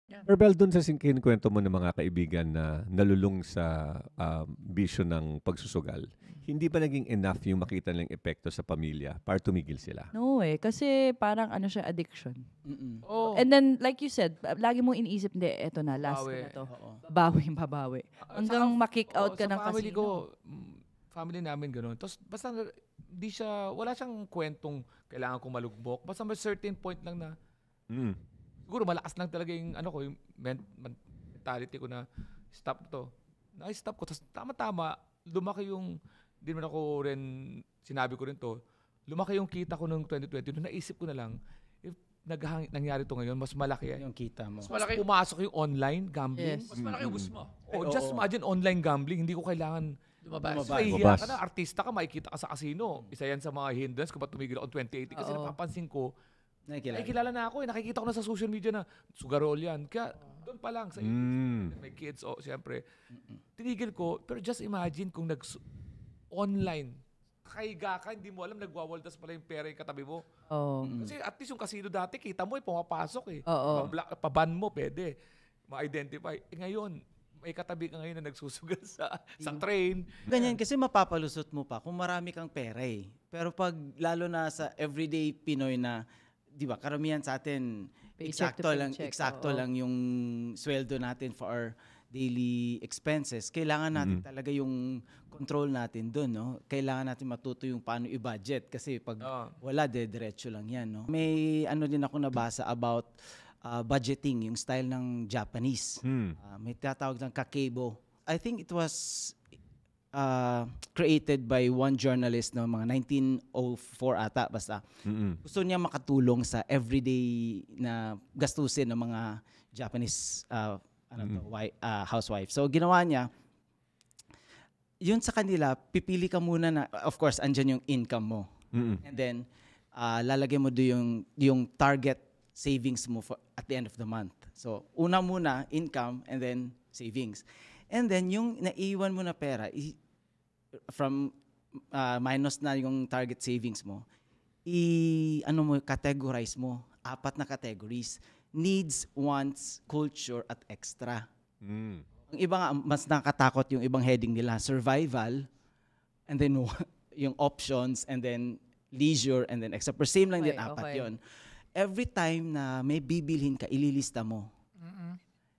Yan. Verbal, dun sa kinukwento mo ng mga kaibigan na nalulung sa bisyo ng pagsusugal, hindi ba naging enough yung makita nilang epekto sa pamilya para tumigil sila? No kasi parang ano siya, addiction. Oh, And then, like you said, lagi mong iniisip, hindi, eto na, last ko Bawi. na to. Oo. Babawi. Hanggang makick out ka sa ng family casino. Family namin ganun. Tapos basta di siya, wala siyang kwentong kailangan kong malugbok. Basta may certain point lang na, Mm. siguro malakas lang talaga yung, yung mentality ko na, stop to. Na-stop ko. Tapos tama-tama, lumaki yung, di naman ako rin, sinabi ko rin to, lumaki yung kita ko noong 2020. Noong naisip ko na lang, if nangyari to ngayon, mas malaki yan. Yung kita mo. Mas pumasok yung online gambling. Yes. Mas malaki yung gusto mo. Just imagine online gambling. Hindi ko kailangan Lumabas. mahihiya ka na, artista ka, makikita ka sa casino. Isa yan sa mga hindrance kung ba't tumigil ako 2018. Kasi Oo. napapansin ko, Nakikilala. kilala na ako eh. Nakikita ko na sa social media na sugarol yan. Kaya doon pa lang sa may kids, siyempre. Tinigil ko, pero just imagine kung online, kakahiga ka, hindi mo alam, nagwawaldas pala yung pera yung katabi mo. Oo. Kasi at least yung casino dati, kita mo pumapasok eh. Oo. Pa-ban mo, pwede. Ma-identify. Ngayon, may katabi ka ngayon na nagsusugal sa train. Ganyan kasi mapapalusot mo pa kung marami kang pera eh. Pero pag lalo na sa everyday Pinoy na, di ba, karamihan sa atin, Paycheck to paycheck, eksakto oo. lang yung sweldo natin for our daily expenses. Kailangan natin talaga yung control natin doon, no? Kailangan natin matuto yung paano i-budget kasi pag wala, diretso lang yan, no? May ano din ako nabasa about budgeting, yung style ng Japanese. May tatawag ng kakeibo. I think it was created by one journalist no mga 1904 ata basta. Gusto niya makatulong sa everyday na gastusin ng mga Japanese housewife. So ginawa niya yun sa kanila, pipili ka muna na of course andyan yung income mo. And then lalagay mo do yung target savings mo for at the end of the month. So una muna income and then savings. And then, yung naiwan mo na pera, from minus na yung target savings mo, categorize mo. 4 na categories. Needs, wants, culture, at extra. Yung iba nga, mas nakatakot yung ibang heading nila. Survival, and then yung options, and then leisure, and then extra. Pero same lang din, 4 yun. Every time na may bibilhin ka, ililista mo.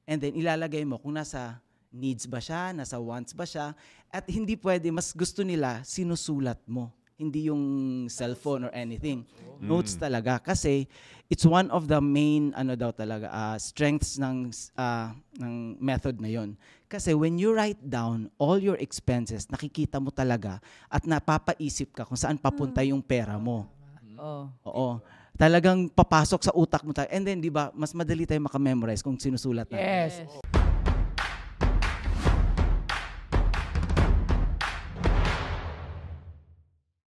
And then, ilalagay mo kung nasa needs ba siya, nasa wants ba siya, at hindi pwede, mas gusto nila, sinusulat mo. Hindi yung cellphone or anything. Notes talaga. Kasi, it's one of the main, strengths ng method na yon. Kasi when you write down all your expenses, nakikita mo talaga at napapaisip ka kung saan papunta yung pera mo. Oo. Talagang papasok sa utak mo. And then, di ba, mas madali tayo makamemorize kung sinusulat natin. Yes.